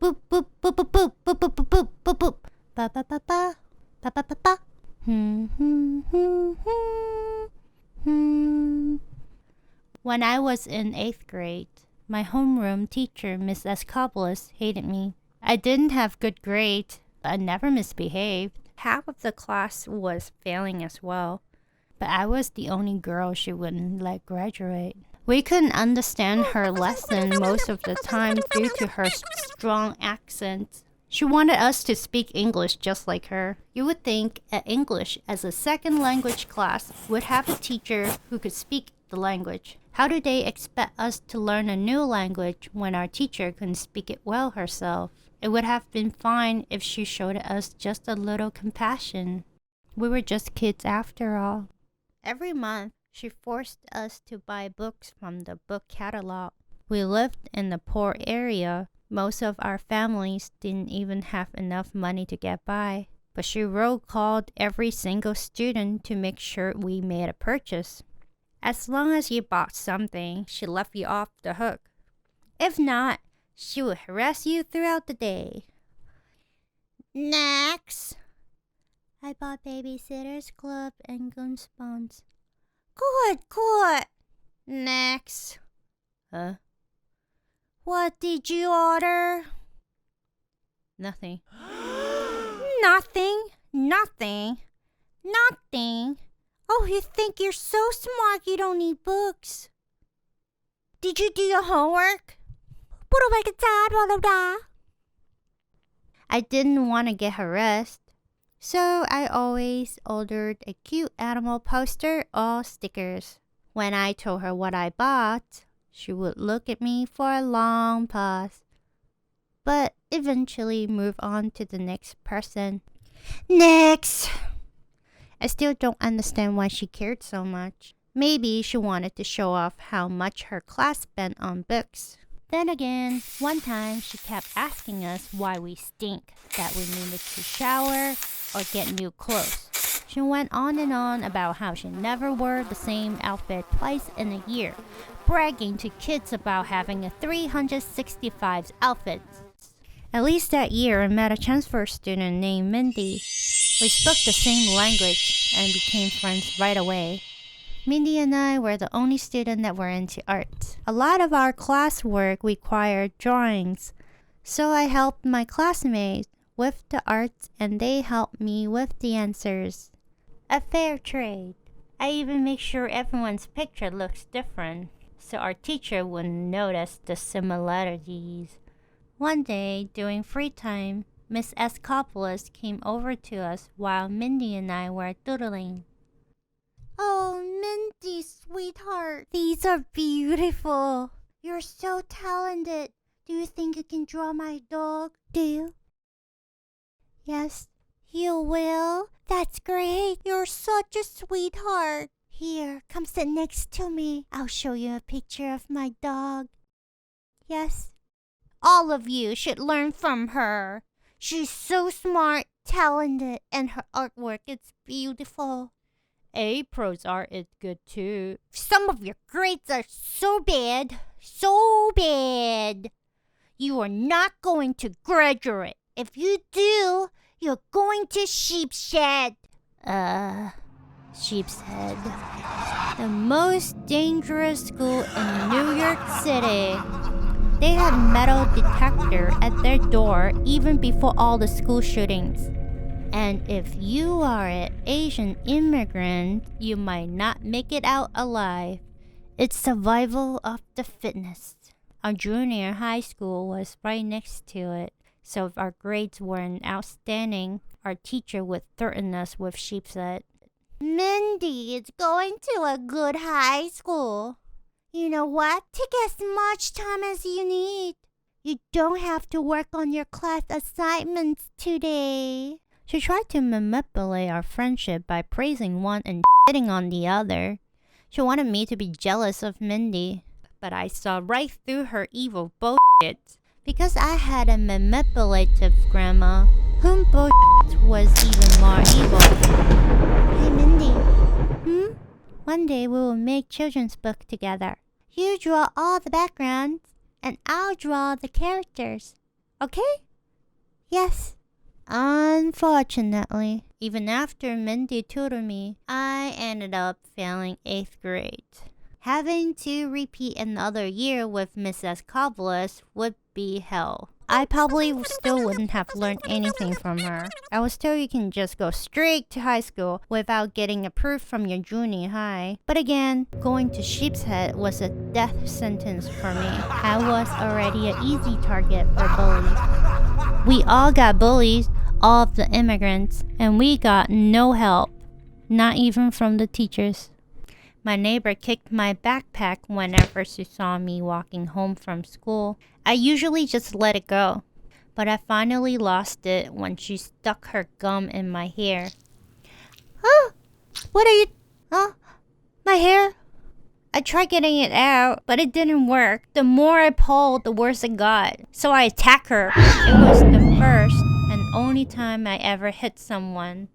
boop boop boop boop boop boop boop boop boop boop boop ba ba ba ba ba ba ba ba. When I was in 8th grade, my homeroom teacher, Miss Escopolis, hated me. I didn't have good grades, but I never misbehaved. Half of the class was failing as well, but I was the only girl she wouldn't let graduate. We couldn't understand her lesson most of the time due to her strong accent. She wanted us to speak English just like her. You would think an English as a second language class would have a teacher who could speak the language. How do they expect us to learn a new language when our teacher couldn't speak it well herself? It would have been fine if she showed us just a little compassion. We were just kids after all. Every month, she forced us to buy books from the book catalog. We lived in a poor area. Most of our families didn't even have enough money to get by. But she roll called every single student to make sure we made a purchase. As long as you bought something, she left you off the hook. If not, she would harass you throughout the day. Next! I bought Babysitter's Club and Goosebumps. Good. Next. Huh? What did you order? Nothing. Nothing. Oh, you think you're so smart you don't need books. Did you do your homework? I didn't want to get harassed, so I always ordered a cute animal poster or stickers. When I told her what I bought, she would look at me for a long pause, but eventually move on to the next person. Next! I still don't understand why she cared so much. Maybe she wanted to show off how much her class spent on books. Then again, one time she kept asking us why we stink, that we needed to shower or get new clothes. She went on and on about how she never wore the same outfit twice in a year, bragging to kids about having a 365 outfits. At least that year, I met a transfer student named Mindy. We spoke the same language and became friends right away. Mindy and I were the only students that were into art. A lot of our classwork required drawings, so I helped my classmates with the art and they helped me with the answers. A fair trade. I even make sure everyone's picture looks different, so our teacher wouldn't notice the similarities. One day, during free time, Miss Escopolis came over to us while Mindy and I were doodling. Oh, Mindy, sweetheart, these are beautiful. You're so talented. Do you think you can draw my dog? Do you? Yes, you will? That's great. You're such a sweetheart. Here, come sit next to me. I'll show you a picture of my dog. Yes. All of you should learn from her. She's so smart, talented, and her artwork is beautiful. April's art is good too. Some of your grades are so bad. You are not going to graduate. If you do, you're going to Sheepshead. Sheepshead. The most dangerous school in New York City. They had metal detector at their door even before all the school shootings. And if you are an Asian immigrant, you might not make it out alive. It's survival of the fittest. Our junior high school was right next to it, so if our grades weren't outstanding, our teacher would threaten us with sheepshead. Mindy is going to a good high school. You know what? Take as much time as you need. You don't have to work on your class assignments today. She tried to manipulate our friendship by praising one and shitting on the other. She wanted me to be jealous of Mindy, but I saw right through her evil bullshit. Because I had a manipulative grandma, whom bullshit was even more evil. Hey Mindy. One day we will make children's book together. You draw all the backgrounds, and I'll draw the characters. Okay? Yes. Unfortunately, even after Mindy tutored me, I ended up failing 8th grade. Having to repeat another year with Mrs. Cobbler would be hell. I probably still wouldn't have learned anything from her. I was told you can just go straight to high school without getting approved from your junior high. But again, going to Sheepshead was a death sentence for me. I was already an easy target for bullies. We all got bullies, all of the immigrants, and we got no help, not even from the teachers. My neighbor kicked my backpack whenever she saw me walking home from school. I usually just let it go, but I finally lost it when she stuck her gum in my hair. Oh, what are you... Oh, my hair? I tried getting it out, but it didn't work. The more I pulled, the worse it got. So I attacked her. It was the first and only time I ever hit someone.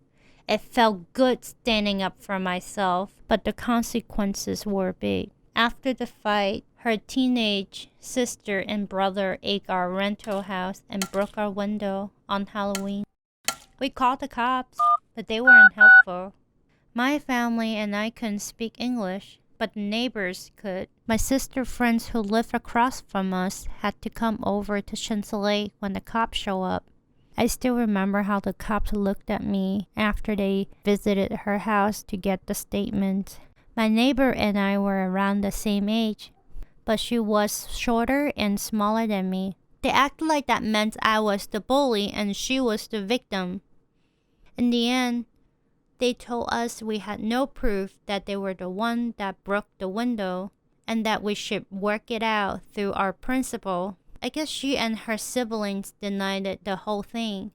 It felt good standing up for myself, but the consequences were big. After the fight, her teenage sister and brother ate our rental house and broke our window on Halloween. We called the cops, but they weren't helpful. My family and I couldn't speak English, but the neighbors could. My sister friends who lived across from us had to come over to Chancelet when the cops showed up. I still remember how the cops looked at me after they visited her house to get the statement. My neighbor and I were around the same age, but she was shorter and smaller than me. They acted like that meant I was the bully and she was the victim. In the end, they told us we had no proof that they were the one that broke the window and that we should work it out through our principal. I guess she and her siblings denied it the whole thing.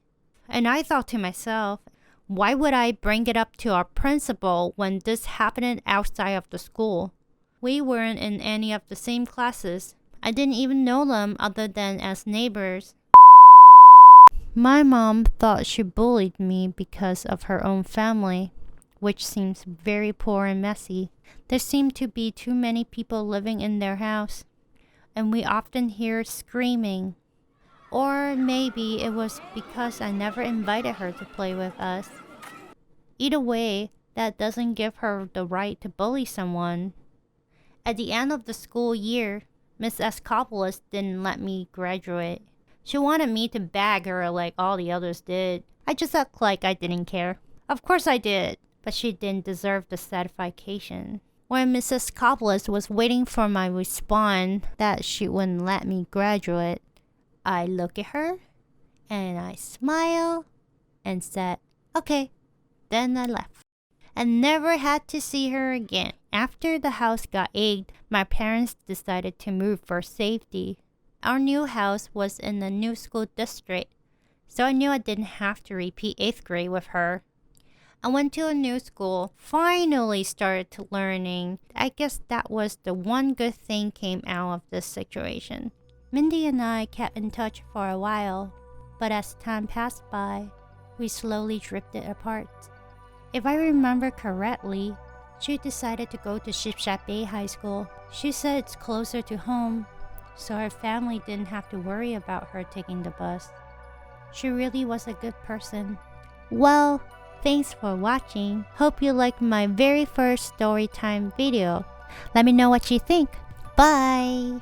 And I thought to myself, why would I bring it up to our principal when this happened outside of the school? We weren't in any of the same classes. I didn't even know them other than as neighbors. My mom thought she bullied me because of her own family, which seems very poor and messy. There seemed to be too many people living in their house, and we often hear screaming. Or maybe it was because I never invited her to play with us. Either way, that doesn't give her the right to bully someone. At the end of the school year, Miss Escopoulos didn't let me graduate. She wanted me to bag her like all the others did. I just acted like I didn't care. Of course I did, but she didn't deserve the certification. When Mrs. Escopoulos was waiting for my response that she wouldn't let me graduate, I looked at her and I smiled and said, okay. Then I left and never had to see her again. After the house got egged, my parents decided to move for safety. Our new house was in a new school district, so I knew I didn't have to repeat 8th grade with her. I went to a new school, finally started to learning. I guess that was the one good thing came out of this situation. Mindy and I kept in touch for a while, but as time passed by, we slowly drifted apart. If I remember correctly, she decided to go to Shipshat Bay High School. She said it's closer to home, so her family didn't have to worry about her taking the bus. She really was a good person. Well, thanks for watching. Hope you liked my very first story time video. Let me know what you think. Bye!